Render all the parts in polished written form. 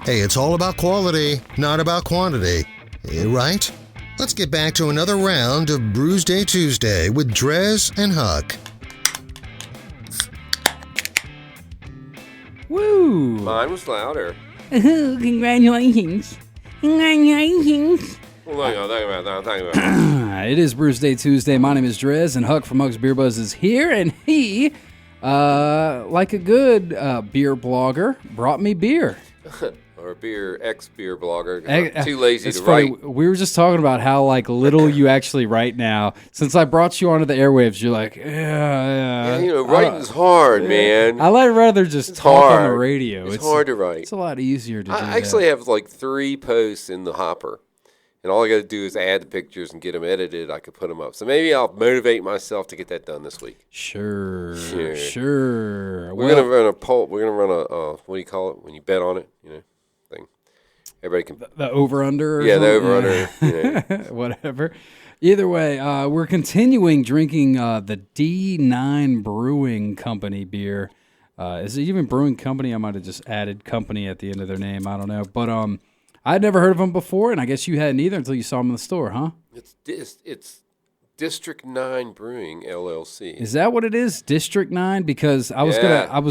Hey, it's all about quality, not about quantity. Right? Let's get back to another round of Brewsday Tuesday with Drez and Huck. Woo! Mine was louder. Congratulations. Congratulations. Well, think about that. It is Brewsday Tuesday. My name is Drez, and Huck from Huck's Beer Buzz is here, and he, like a good beer blogger, brought me beer. Or ex-beer blogger. I'm too lazy to funny. write. We were just talking about how little you actually write now. Since I brought you onto the airwaves, you're like, yeah. Writing's hard, man. I rather just talk on the radio. It's hard to write. It's a lot easier to do. I actually have 3 posts in the hopper, and all I got to do is add the pictures and get them edited. I could put them up. So maybe I'll motivate myself to get that done this week. Sure. We're gonna run a poll. We're gonna run a what do you call it when you bet on it? Thing. Everybody can the over under. Yeah, the over under. Whatever. Either way, we're continuing drinking the D9 Brewing Company beer. Is it even Brewing Company? I might have just added company at the end of their name. I don't know, but I'd never heard of them before, and I guess you hadn't either until you saw them in the store, huh? It's District 9 Brewing LLC. Is that what it is? District 9? Because I was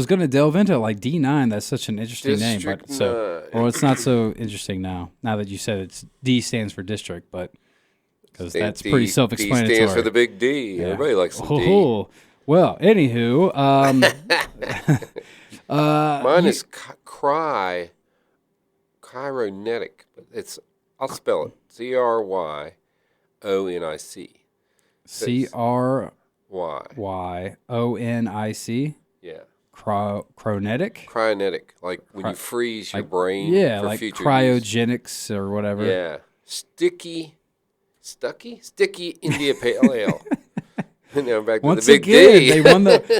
gonna delve into D9. That's such an interesting name, but it's not so interesting now. Now that you said it's D stands for district, but because that's pretty self-explanatory. D stands for the big D. Yeah. Everybody likes the D. Well, anywho, mine is Cryonic. I'll spell it CRYONIC. CRYONIC. Yeah. Cryonetic? Cryonetic, like when you freeze your brain for future cryogenics use. Or whatever. Yeah. Sticky India Pale Ale. Now back to the big D.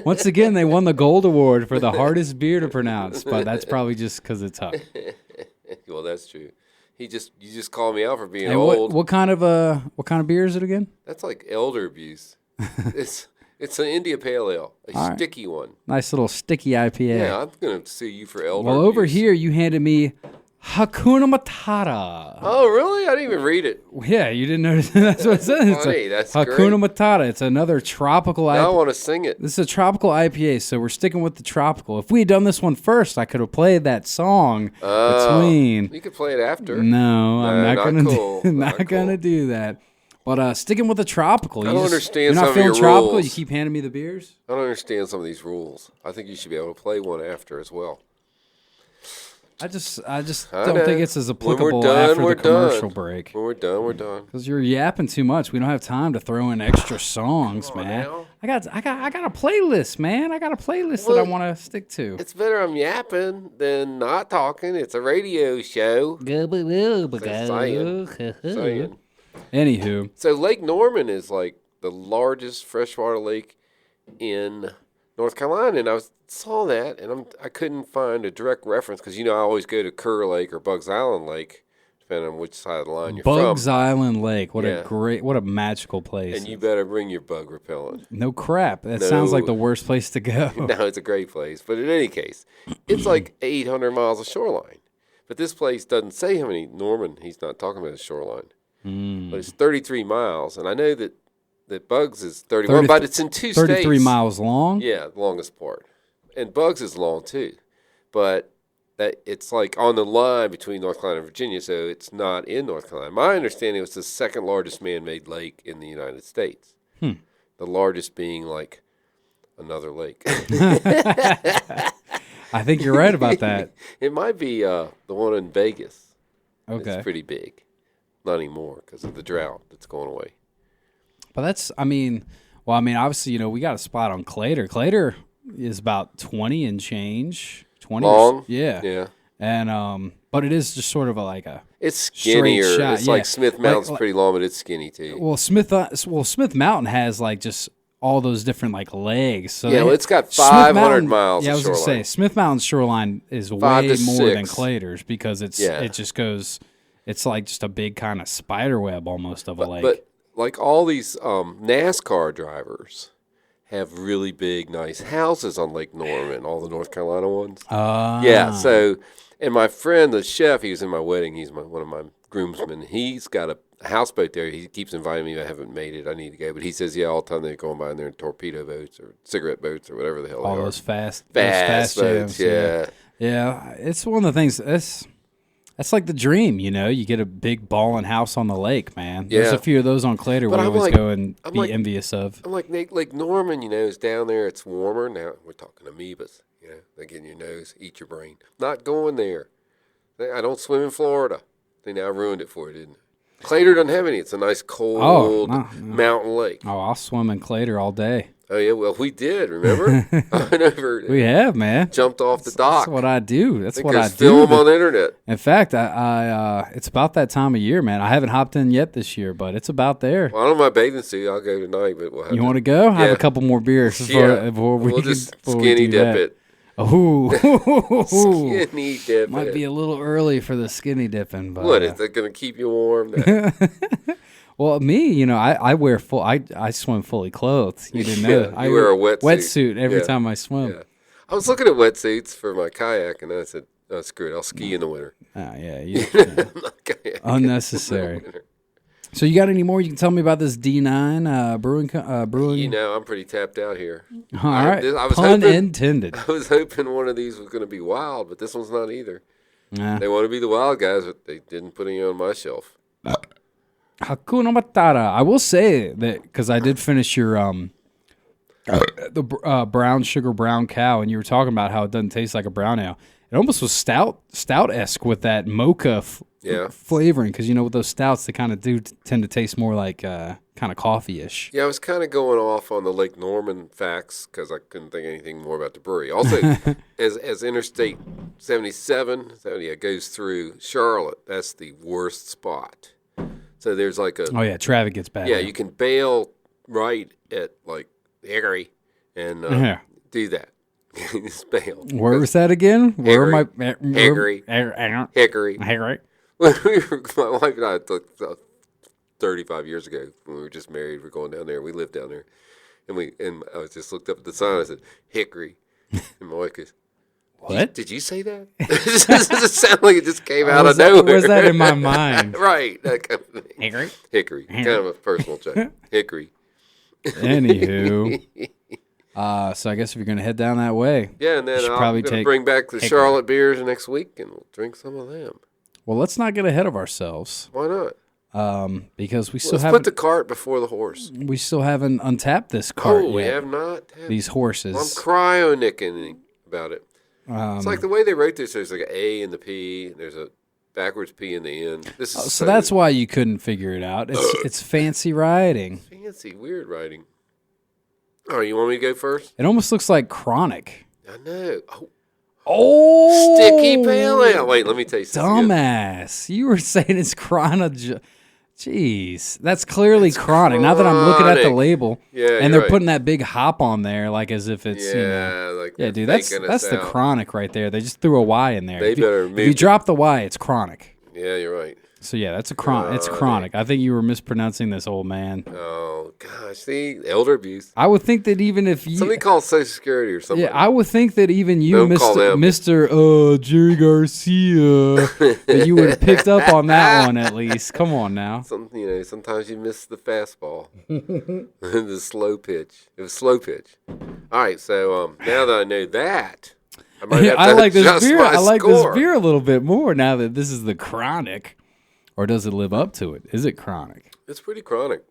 Once again, they won the gold award for the hardest beer to pronounce, but that's probably just because it's Huck. Well, that's true. You just called me out for being and old. What kind of beer is it again? That's like elder abuse. It's an India Pale Ale, sticky one. Nice little sticky IPA. Yeah, I'm gonna sue you for elder. Well, abuse. over here you handed me Hakuna Matata. Oh, really? I didn't even read it. Yeah, you didn't notice. That's what it says. Funny. That's Hakuna great. Matata. It's another tropical IPA. Now I want to sing it. This is a tropical IPA, so we're sticking with the tropical. If we had done this one first, I could have played that song between. You could play it after. No, I'm not gonna cool. not gonna do that. But sticking with the tropical. I don't understand you're not some feeling of your tropical. rules. You keep handing me the beers. I don't understand some of these rules. I think you should be able to play one after as well. I just don't think it's as applicable after the commercial break. When we're done, we're done. Because you're yapping too much. We don't have time to throw in extra songs, man. Now. I got a playlist, man. I got a playlist that I want to stick to. It's better I'm yapping than not talking. It's a radio show. Saying. Anywho. So Lake Norman is like the largest freshwater lake in North Carolina, and I saw that, and I couldn't find a direct reference because I always go to Kerr Lake or Bugs Island Lake, depending on which side of the line you're from. Bugs Island Lake, what a magical place! And you better bring your bug repellent. No crap, that sounds like the worst place to go. No, it's a great place, but in any case, it's like 800 miles of shoreline. But this place doesn't say how many. Norman, he's not talking about the shoreline, but it's 33 miles, and I know that Bugs is 31, but it's in 2 states. 33 miles long? Yeah, the longest part. And Bugs is long, too. But it's like on the line between North Carolina and Virginia, so it's not in North Carolina. My understanding was the second largest man-made lake in the United States. The largest being like another lake. I think you're right about that. It might be the one in Vegas. Okay. It's pretty big. Not anymore because of the drought that's going away. But obviously, we got a spot on Clater. Clater is about 20 and change. 20 long? Yeah. And but it is just sort of it's skinnier. Shot. It's like Smith Mountain's pretty long, but it's skinny too. Well, Smith Mountain has just all those different legs. So it's got 500 miles. Yeah, I was going to say Smith Mountain's shoreline is way more 6. than Clater's because it just goes. It's like just a big kind of spider web almost of a lake. But like all these NASCAR drivers have really big, nice houses on Lake Norman, all the North Carolina ones. Ah. Yeah, so, and my friend, the chef, he was in my wedding. He's one of my groomsmen. He's got a houseboat there. He keeps inviting me. I haven't made it. I need to go. But he says, yeah, all the time they're going by in there in torpedo boats or cigarette boats or whatever the hell All they are. those fast Boats, jams, yeah. Yeah, it's one of the things. That's like the dream, you know. You get a big balling house on the lake, man. There's Yeah. a few of those on Claytor But we I'm always like- go and I'm be like- envious of. I'm like, Lake Norman, you know, is down there. It's warmer. Now we're talking amoebas, you know. They get in your nose, eat your brain. Not going there. I don't swim in Florida. They now ruined it for you, didn't they? Claytor doesn't have any. It's a nice cold no. mountain lake. Oh, I'll swim in Claytor all day. Oh, yeah, well, we did, remember? I went over, We have, man. jumped off the dock. That's what I do. That's think what I there's do. film on the internet. In fact, I it's about that time of year, man. I haven't hopped in yet this year, but it's about there. Well, I don't have my bathing suit. I'll go tonight, but we'll have You want to go? Have Yeah. a couple more beers before we we'll just before we skinny do dip that. it. Oh, Skinny dip might it. be a little early for the skinny dipping, but What, is that going to keep you warm? No. well, me, you know, I wear full. I swim fully clothed. You didn't know. Yeah, that. I you wear a wetsuit. Wetsuit every Yeah. time I swim. Yeah. I was looking at wetsuits for my kayak, and I said, oh, screw it. I'll ski in the winter. Oh, yeah, you, I'm not kayaking unnecessary. in the winter. So you got any more you can tell me about this D9 brewing? You know, I'm pretty tapped out here. All right, I was pun hoping- intended. I was hoping one of these was going to be wild, but this one's not either. Nah. They want to be the wild guys, but they didn't put any on my shelf. Hakuna Matata. I will say that because I did finish your the brown sugar brown cow, and you were talking about how it doesn't taste like a brown ale. It almost was stout-esque with that mocha Yeah. flavoring, because you know with those stouts they kind of do tend to taste more like kind of coffee-ish. Yeah, I was kind of going off on the Lake Norman facts because I couldn't think anything more about the brewery. Also, as Interstate 77 goes through Charlotte, that's the worst spot. So there's like a Oh yeah, traffic gets bad. yeah, you can bail right at like Hickory and Yeah. do that. Just bail. Where was that again? Where am I? Hickory. Hickory. Hickory. My wife and I, 35 years ago, when we were just married, we were going down there. We lived down there, and I just looked up at the sign. I said Hickory, and my wife goes, What? Did you say that? It sounded like it just came out was of nowhere. Was that in my mind? Right. That kind of thing. Hickory. Hickory. Kind of a personal joke. Hickory. Anywho, so I guess if you're gonna head down that way, Yeah, and then should I'm probably going to take bring back the Hickory. Charlotte beers next week, and we'll drink some of them. well, let's not get ahead of ourselves, Why not? because we still Let's put haven't the cart before the horse. untapped this cart Oh, we yet. have not. These I'm horses. cryo-nicking about it. It's like the way they wrote this. There's like an A in the P, and there's a backwards P in the end. This is So that's why you couldn't figure it out. It's fancy writing. fancy, weird writing. Oh, you want me to go first? It almost looks like Chronic. I know. Oh, Oh, sticky pale ale. Wait, let me taste this again. dumbass! You were saying it's Chronic. Jeez, that's clearly Chronic. Now that I'm looking at the Chronic. label, Yeah, and you're they're right. putting that big hop on there, like as if it's you know. Like Yeah, they're dude, that's faking us the out. Chronic right there. They just threw a Y in there. They if you, better if move you it. drop the Y, it's Chronic. Yeah, you're right. So yeah, that's a chronic. It's Chronic. I think you were mispronouncing this, old man. Oh gosh, see, elder abuse. I would think that even if you, Somebody call Social Security or something. yeah, I would think that even you, Don't call them. Mister Jerry Garcia, that you would have picked up on that one at least. Come on now. Sometimes you miss the fastball, the slow pitch. It was slow pitch. All right, so now that I know that, I might have to I like this adjust beer. my I like this score. beer a little bit more now that this is the Chronic, or does it live up to it? Is it Chronic? It's pretty chronic.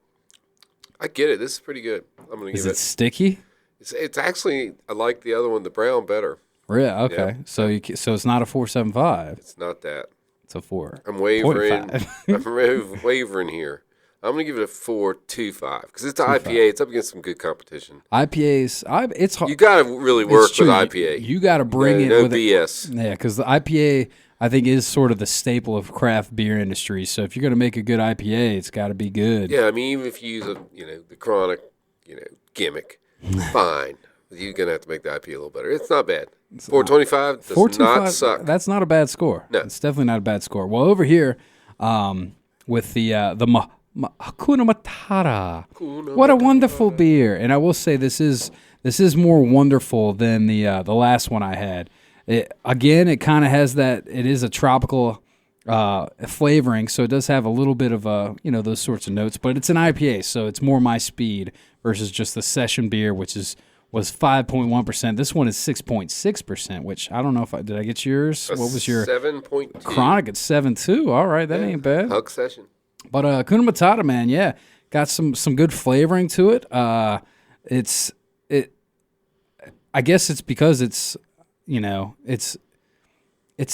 I get it. This is pretty good. I'm gonna Is give it sticky? It's actually, I like the other one, the brown, better. Yeah. Okay. Yeah. So it's not a 4.75. It's not that. It's a 4. I'm wavering. 0.5. I'm wavering here. I'm gonna give it a 4.25 because it's an IPA. It's up against some good competition. IPAs. It's hard. You got to really It's work with true. IPA. You got to bring it no with BS. Yeah, because the IPA I think is sort of the staple of craft beer industry. So if you're going to make a good IPA, it's got to be good. Yeah, I mean, even if you use the chronic, gimmick, fine. You're gonna have to make the IPA a little better. It's not bad. 4.25 does not suck. That's not a bad score. No. It's definitely not a bad score. Well, over here, with the Hakuna Matata. What a wonderful beer. And I will say this is more wonderful than the last one I had. It kind of has that, it is a tropical flavoring, so it does have a little bit of those sorts of notes, but it's an IPA, so it's more my speed versus just the session beer, which was 5.1%. This one is 6.6%, which I don't know did I get yours? What was your 7.2? Chronic at 7.2. All right, that ain't bad. Hug session. But Hakuna Matata, man, yeah, got some good flavoring to it. I guess it's because it's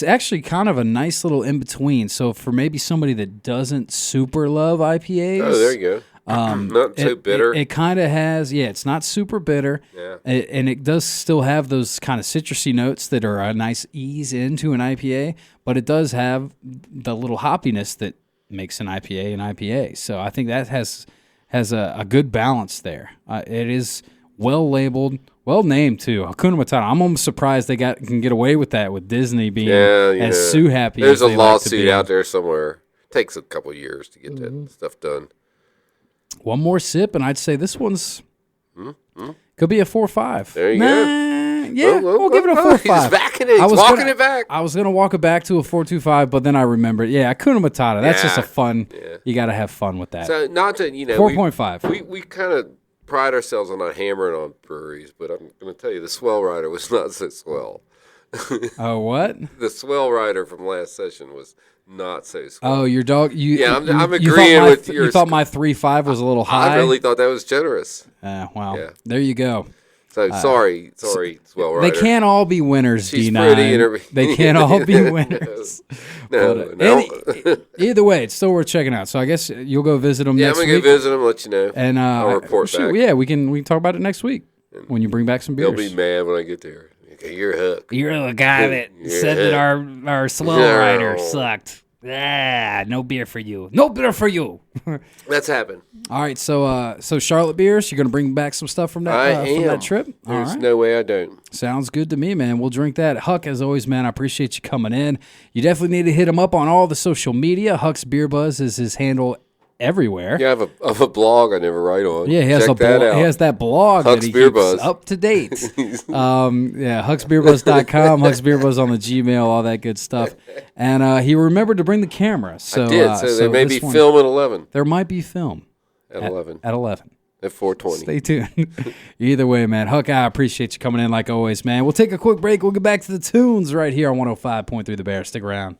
actually kind of a nice little in between. So for maybe somebody that doesn't super love IPAs, there you go. Not so bitter. It kind of has, it's not super bitter. Yeah. And it does still have those kind of citrusy notes that are a nice ease into an IPA, but it does have the little hoppiness that makes an IPA an IPA. So I think that has a good balance there. It is well labeled, well named too. Hakuna Matata. I'm almost surprised they can get away with that with Disney being as sue happy. There's as a they lawsuit like to be. out there somewhere. Takes a couple years to get that stuff done. One more sip, and I'd say this one's could be a 4.5. There you go. Yeah, we'll give it a 4.5. He's backing it. He's walking it back. I was gonna walk it back to a 4.25, but then I remembered. Yeah, Hakuna Matata. That's just a fun. Yeah. You got to have fun with that. So not to 4.5. We kind of pride ourselves on not hammering on breweries, but I'm going to tell you the Swell Rider was not so swell. Oh, what? The Swell Rider from last session was not so swell. Oh, your dog. I'm agreeing with yours. You thought my 3.5 was a little high. I really thought that was generous. Well, Yeah. there you go. So sorry, Swell Rider. They can't all be winners, She's D9. pretty and They can't all be winners. No. Either way, it's still worth checking out. So I guess you'll go visit them next week. I'm going to go visit them, let you know. And I'll report back. Yeah, we can talk about it next week when you bring back some beers. They'll be mad when I get there. Okay, you're hooked. You're the guy that said that our Swell Rider sucked. No beer for you. No beer for you. That's happened. All right, so Charlotte beers, you're going to bring back some stuff from that trip? There's no way I don't. Sounds good to me, man. We'll drink that. Huck, as always, man, I appreciate you coming in. You definitely need to hit him up on all the social media. Huck's Beer Buzz is his handle everywhere. Yeah, I have a blog I never write on. Yeah, he has he has that blog Huck's that he Beer keeps Buzz. up to date. Hucksbeerbuzz.com, Huck's Beer Buzz on the Gmail, all that good stuff. And he remembered to bring the camera. So, I did, so there may be film at 11. There might be film. At 11. At 11. At 4:20. Stay tuned. Either way, man. Huck, I appreciate you coming in like always, man. We'll take a quick break. We'll get back to the tunes right here on 105.3 The Bear. Stick around.